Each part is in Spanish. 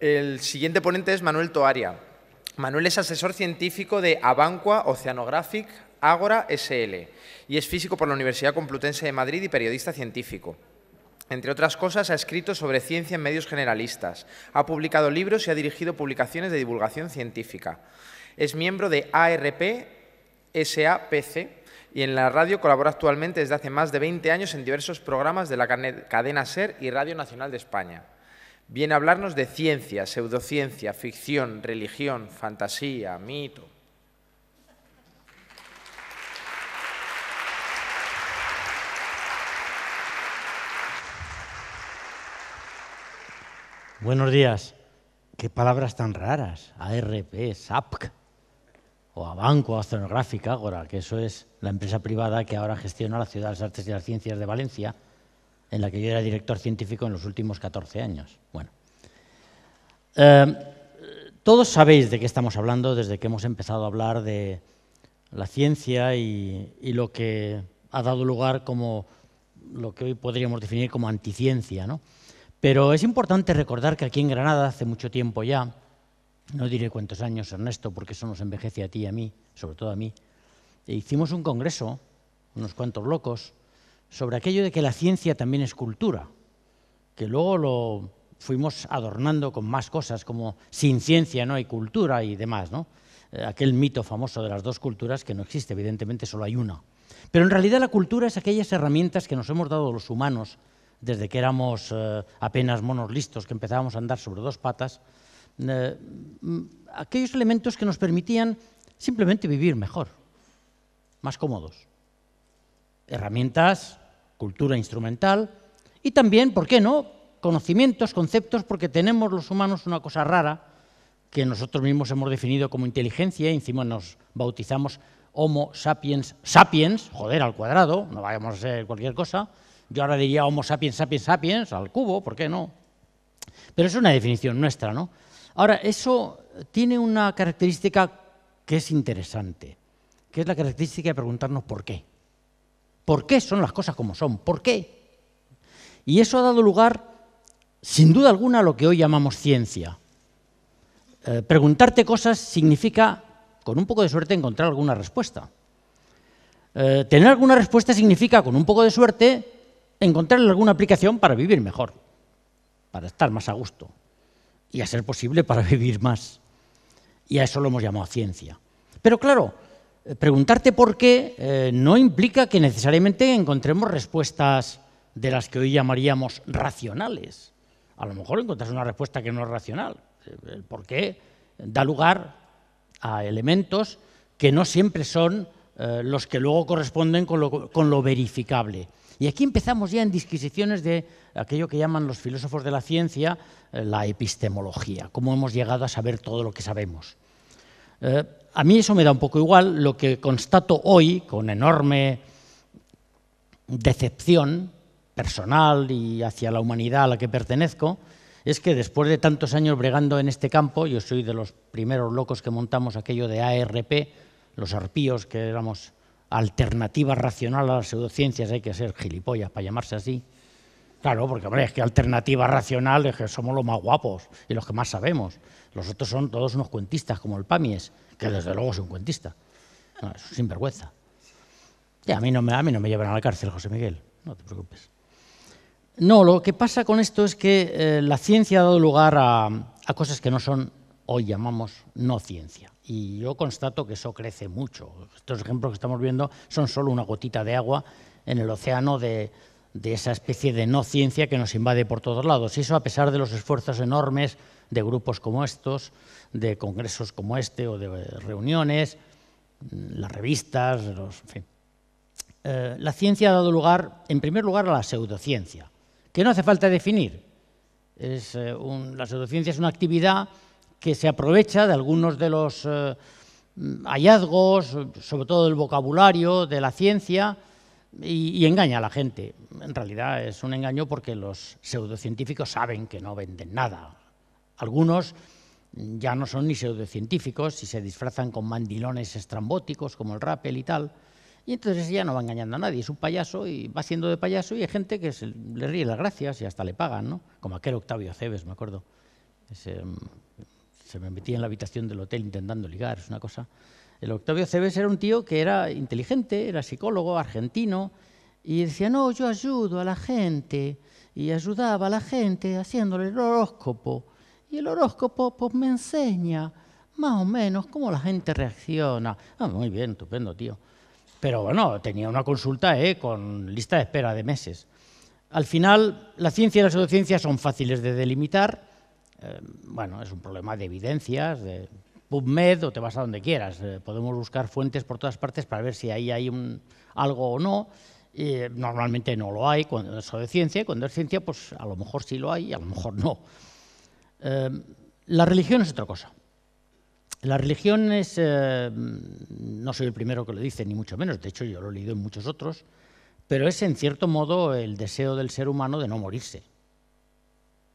El siguiente ponente es Manuel Toaria. Manuel es asesor científico de Abancua Oceanographic Agora SL y es físico por la Universidad Complutense de Madrid y periodista científico. Entre otras cosas, ha escrito sobre ciencia en medios generalistas, ha publicado libros y ha dirigido publicaciones de divulgación científica. Es miembro de ARP SAPC y en la radio colabora actualmente desde hace más de 20 años en diversos programas de la cadena SER y Radio Nacional de España. Viene a hablarnos de ciencia, pseudociencia, ficción, religión, fantasía, mito. Buenos días. Qué palabras tan raras. ARP, SAPC o Abancua Oceanographic Agora, que eso es la empresa privada que ahora gestiona la Ciudad de las Artes y las Ciencias de Valencia, en la que yo era director científico en los últimos 14 años. Bueno, todos sabéis de qué estamos hablando desde que hemos empezado a hablar de la ciencia y lo que ha dado lugar como lo que hoy podríamos definir como anticiencia, ¿no? Pero es importante recordar que aquí en Granada, hace mucho tiempo ya, no diré cuántos años, Ernesto, porque eso nos envejece a ti y a mí, sobre todo a mí, hicimos un congreso, unos cuantos locos, sobre aquello de que la ciencia también es cultura, que luego lo fuimos adornando con más cosas, como sin ciencia no hay cultura y demás, ¿no? Aquel mito famoso de las dos culturas que no existe, evidentemente solo hay una. Pero en realidad la cultura es aquellas herramientas que nos hemos dado los humanos desde que éramos apenas monos listos, que empezábamos a andar sobre dos patas, aquellos elementos que nos permitían simplemente vivir mejor, más cómodos. Herramientas, cultura instrumental y también, ¿por qué no?, conocimientos, conceptos, porque tenemos los humanos una cosa rara que nosotros mismos hemos definido como inteligencia y encima nos bautizamos Homo sapiens sapiens, joder, al cuadrado, no vayamos a ser cualquier cosa. Yo ahora diría Homo sapiens sapiens sapiens, al cubo, ¿por qué no? Pero es una definición nuestra, ¿no? Ahora, eso tiene una característica que es interesante, que es la característica de preguntarnos por qué. ¿Por qué son las cosas como son? ¿Por qué? Y eso ha dado lugar, sin duda alguna, a lo que hoy llamamos ciencia. Preguntarte cosas significa, con un poco de suerte, encontrar alguna respuesta. Tener alguna respuesta significa, con un poco de suerte, encontrarle alguna aplicación para vivir mejor, para estar más a gusto y, a ser posible, para vivir más. Y a eso lo hemos llamado ciencia. Pero claro, preguntarte por qué no implica que necesariamente encontremos respuestas de las que hoy llamaríamos racionales. A lo mejor encontras una respuesta que no es racional. El por qué da lugar a elementos que no siempre son los que luego corresponden con lo verificable. Y aquí empezamos ya en disquisiciones de aquello que llaman los filósofos de la ciencia la epistemología, cómo hemos llegado a saber todo lo que sabemos. A mí eso me da un poco igual. Lo que constato hoy, con enorme decepción personal y hacia la humanidad a la que pertenezco, es que después de tantos años bregando en este campo, yo soy de los primeros locos que montamos aquello de ARP, los arpíos, que éramos alternativa racional a las pseudociencias, hay que ser gilipollas para llamarse así. Claro, porque hombre, es que alternativa racional es que somos los más guapos y los que más sabemos. Los otros son todos unos cuentistas, como el Pamies, que desde luego es un cuentista. No, es sinvergüenza. Y a mí no me llevan a la cárcel, José Miguel, no te preocupes. No, lo que pasa con esto es que la ciencia ha dado lugar a cosas que no son, hoy llamamos, no ciencia. Y yo constato que eso crece mucho. Estos ejemplos que estamos viendo son solo una gotita de agua en el océano de esa especie de no ciencia que nos invade por todos lados. Y eso a pesar de los esfuerzos enormes de grupos como estos, de congresos como este o de reuniones, las revistas, en fin. La ciencia ha dado lugar, en primer lugar, a la pseudociencia, que no hace falta definir. La pseudociencia es una actividad que se aprovecha de algunos de los hallazgos, sobre todo del vocabulario de la ciencia, y engaña a la gente. En realidad es un engaño porque los pseudocientíficos saben que no venden nada. Algunos ya no son ni pseudocientíficos y se disfrazan con mandilones estrambóticos como el Rappel y tal, y entonces ya no va engañando a nadie, es un payaso y va siendo de payaso y hay gente que le ríe las gracias y hasta le pagan, ¿no? Como aquel Octavio Cebes, me acuerdo, Se me metía en la habitación del hotel intentando ligar, es una cosa. El Octavio Cebes era un tío que era inteligente, era psicólogo, argentino, y decía, no, yo ayudo a la gente, y ayudaba a la gente haciéndole el horóscopo, y el horóscopo pues me enseña más o menos cómo la gente reacciona. Ah, muy bien, estupendo, tío. Pero bueno, tenía una consulta con lista de espera de meses. Al final, la ciencia y la pseudociencia son fáciles de delimitar. Bueno, es un problema de evidencias, de PubMed, o te vas a donde quieras. Podemos buscar fuentes por todas partes para ver si ahí hay algo o no. Normalmente no lo hay cuando es pseudociencia, y cuando es ciencia, pues a lo mejor sí lo hay y a lo mejor no. La religión es otra cosa. La religión es, no soy el primero que lo dice, ni mucho menos, de hecho yo lo he leído en muchos otros, pero es en cierto modo el deseo del ser humano de no morirse.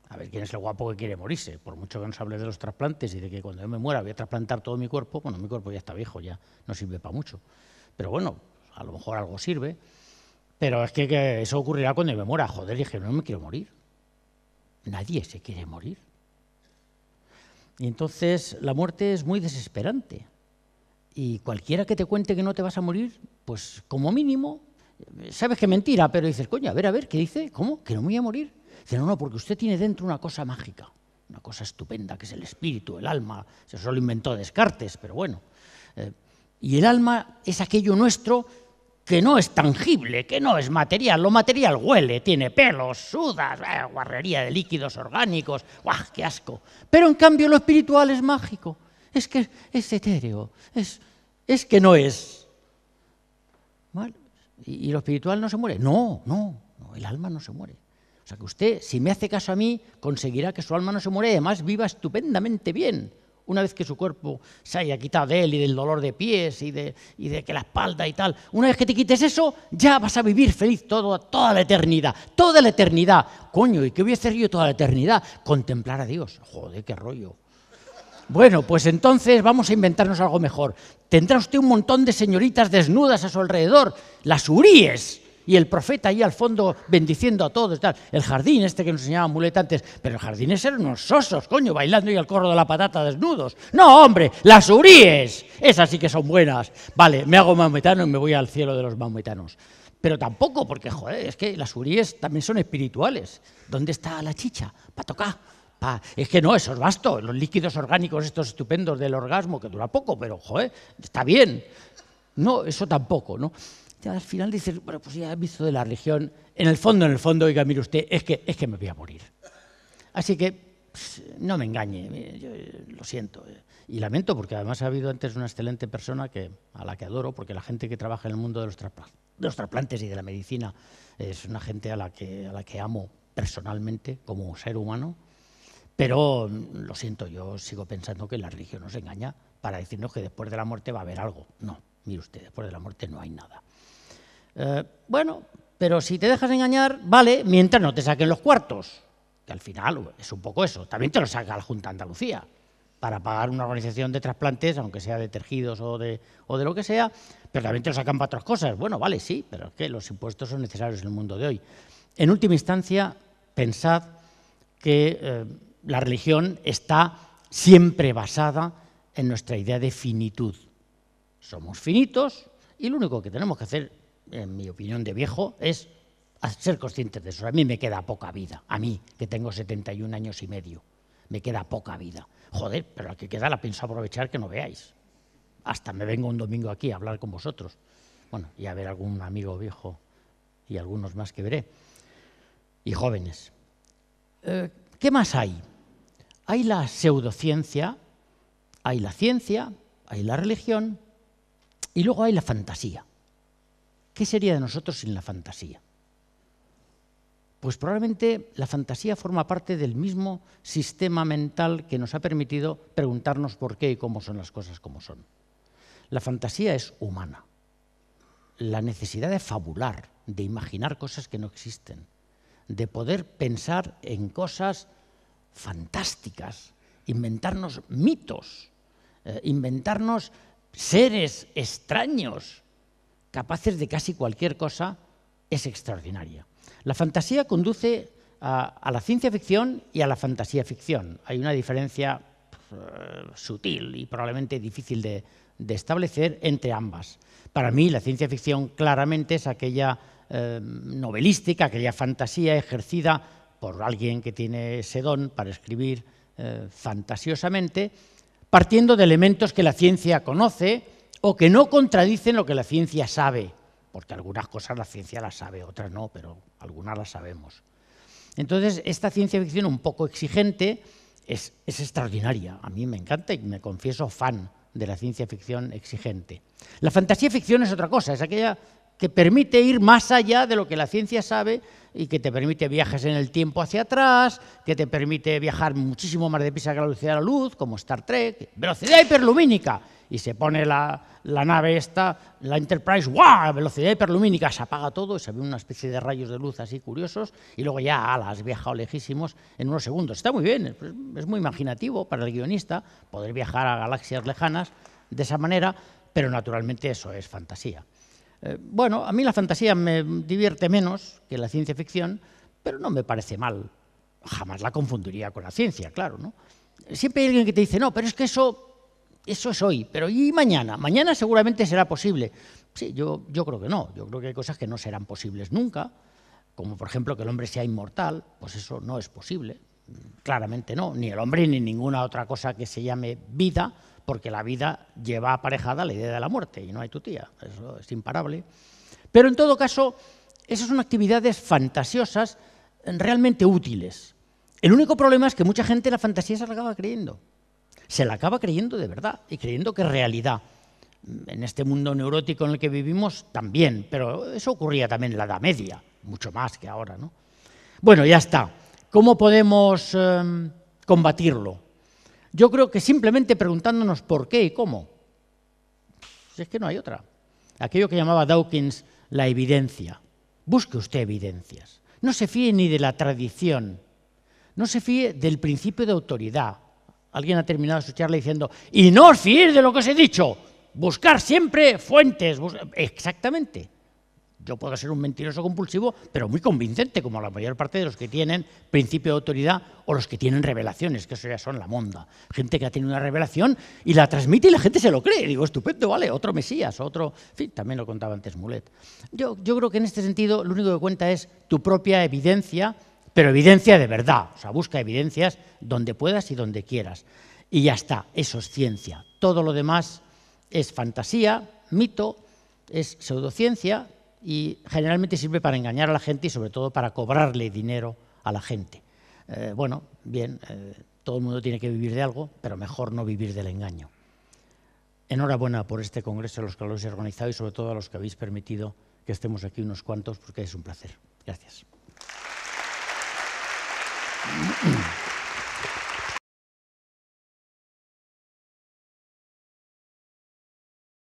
A ver, ¿quién es el guapo que quiere morirse? Por mucho que nos hable de los trasplantes y de que cuando yo me muera voy a trasplantar todo mi cuerpo, bueno, mi cuerpo ya está viejo, ya no sirve para mucho. Pero bueno, a lo mejor algo sirve. Pero es que eso ocurrirá cuando yo me muera. Joder, dije, no me quiero morir. Nadie se quiere morir. Y entonces la muerte es muy desesperante. Y cualquiera que te cuente que no te vas a morir, pues como mínimo, sabes que es mentira, pero dices, coño, a ver, ¿qué dice? ¿Cómo? ¿Que no me voy a morir? Dice, no, porque usted tiene dentro una cosa mágica, una cosa estupenda, que es el espíritu, el alma. Eso lo inventó Descartes, pero bueno. Y el alma es aquello nuestro que no es tangible, que no es material. Lo material huele, tiene pelos, sudas, guarrería de líquidos orgánicos, ¡guau, qué asco! Pero en cambio lo espiritual es mágico, es que es etéreo, es que no es. ¿Vale? ¿Y lo espiritual no se muere? No, el alma no se muere. O sea que usted, si me hace caso a mí, conseguirá que su alma no se muere y además viva estupendamente bien. Una vez que su cuerpo se haya quitado de él y del dolor de pies y de que la espalda y tal, una vez que te quites eso, ya vas a vivir feliz toda la eternidad, toda la eternidad. Coño, ¿y qué voy a hacer yo toda la eternidad? Contemplar a Dios. Joder, qué rollo. Bueno, pues entonces vamos a inventarnos algo mejor. Tendrá usted un montón de señoritas desnudas a su alrededor, las huríes. Y el profeta ahí al fondo bendiciendo a todos, tal. El jardín este que nos enseñaban Mulet antes, pero el jardín eran unos sosos, coño, bailando y al corro de la patata desnudos. No, hombre, las huríes, esas sí que son buenas. Vale, me hago maometano y me voy al cielo de los maometanos. Pero tampoco, porque, joder, es que las huríes también son espirituales. ¿Dónde está la chicha? Para tocar. Es que no, eso es vasto. Los líquidos orgánicos estos estupendos del orgasmo, que dura poco, pero, joder, está bien. No, eso tampoco, ¿no? Al final dices, bueno, pues ya he visto de la religión, en el fondo, oiga, mire usted, es que me voy a morir. Así que no me engañe, yo lo siento. Y lamento, porque además ha habido antes una excelente persona a la que adoro, porque la gente que trabaja en el mundo de los trasplantes y de la medicina es una gente a la que amo personalmente como ser humano, pero lo siento, yo sigo pensando que la religión nos engaña para decirnos que después de la muerte va a haber algo. No, mire usted, después de la muerte no hay nada. Bueno, pero si te dejas engañar, vale, mientras no te saquen los cuartos, que al final es un poco eso. También te lo saca la Junta de Andalucía para pagar una organización de trasplantes, aunque sea de tejidos o de lo que sea, pero también te lo sacan para otras cosas. Bueno, vale, sí, pero es que los impuestos son necesarios en el mundo de hoy. En última instancia, pensad que la religión está siempre basada en nuestra idea de finitud. Somos finitos y lo único que tenemos que hacer, en mi opinión de viejo, es ser conscientes de eso. A mí me queda poca vida, a mí, que tengo 71 años y medio, me queda poca vida. Joder, pero la que queda la pienso aprovechar que no veáis. Hasta me vengo un domingo aquí a hablar con vosotros. Bueno, y a ver algún amigo viejo y algunos más que veré. Y jóvenes. ¿Qué más hay? Hay la pseudociencia, hay la ciencia, hay la religión y luego hay la fantasía. ¿Qué sería de nosotros sin la fantasía? Pues probablemente la fantasía forma parte del mismo sistema mental que nos ha permitido preguntarnos por qué y cómo son las cosas como son. La fantasía es humana. La necesidad de fabular, de imaginar cosas que no existen, de poder pensar en cosas fantásticas, inventarnos mitos, inventarnos seres extraños, capaces de casi cualquier cosa, es extraordinaria. La fantasía conduce a la ciencia ficción y a la fantasía ficción. Hay una diferencia sutil y probablemente difícil de establecer entre ambas. Para mí, la ciencia ficción claramente es aquella novelística, aquella fantasía ejercida por alguien que tiene ese don para escribir fantasiosamente, partiendo de elementos que la ciencia conoce o que no contradicen lo que la ciencia sabe, porque algunas cosas la ciencia las sabe, otras no, pero algunas las sabemos. Entonces, esta ciencia ficción un poco exigente es extraordinaria. A mí me encanta y me confieso fan de la ciencia ficción exigente. La fantasía ficción es otra cosa, es aquella que permite ir más allá de lo que la ciencia sabe y que te permite viajes en el tiempo hacia atrás, que te permite viajar muchísimo más deprisa que la velocidad de la luz, como Star Trek, velocidad hiperlumínica, y se pone la nave esta, la Enterprise, ¡guau!, velocidad hiperlumínica, se apaga todo y se ve una especie de rayos de luz así curiosos y luego ya has viajado lejísimos en unos segundos. Está muy bien, es muy imaginativo para el guionista poder viajar a galaxias lejanas de esa manera, pero naturalmente eso es fantasía. Bueno, a mí la fantasía me divierte menos que la ciencia ficción, pero no me parece mal. Jamás la confundiría con la ciencia, claro, ¿no? Siempre hay alguien que te dice, no, pero es que eso es hoy, pero ¿y mañana? Mañana seguramente será posible. Sí, yo creo que no. Yo creo que hay cosas que no serán posibles nunca, como por ejemplo que el hombre sea inmortal, pues eso no es posible. Claramente no, ni el hombre ni ninguna otra cosa que se llame vida, porque la vida lleva aparejada la idea de la muerte y no hay tutía, eso es imparable. Pero en todo caso, esas son actividades fantasiosas realmente útiles. El único problema es que mucha gente la fantasía se la acaba creyendo. Se la acaba creyendo de verdad y creyendo que es realidad. En este mundo neurótico en el que vivimos también, pero eso ocurría también en la Edad Media, mucho más que ahora, ¿no? Bueno, ya está. ¿Cómo podemos combatirlo? Yo creo que simplemente preguntándonos por qué y cómo. Si es que no hay otra. Aquello que llamaba Dawkins la evidencia. Busque usted evidencias. No se fíe ni de la tradición. No se fíe del principio de autoridad. Alguien ha terminado su charla diciendo, y no os fiéis de lo que os he dicho. Buscar siempre fuentes. Exactamente. Yo puedo ser un mentiroso compulsivo, pero muy convincente, como la mayor parte de los que tienen principio de autoridad o los que tienen revelaciones, que eso ya son la monda. Gente que ha tenido una revelación y la transmite y la gente se lo cree. Digo, estupendo, vale, otro Mesías, otro... En fin, también lo contaba antes Mulet. Yo creo que en este sentido lo único que cuenta es tu propia evidencia, pero evidencia de verdad. O sea, busca evidencias donde puedas y donde quieras. Y ya está, eso es ciencia. Todo lo demás es fantasía, mito, es pseudociencia, y generalmente sirve para engañar a la gente y sobre todo para cobrarle dinero a la gente. Bueno, bien, todo el mundo tiene que vivir de algo, pero mejor no vivir del engaño. Enhorabuena por este congreso, a los que lo habéis organizado y sobre todo a los que habéis permitido que estemos aquí unos cuantos, porque es un placer. Gracias.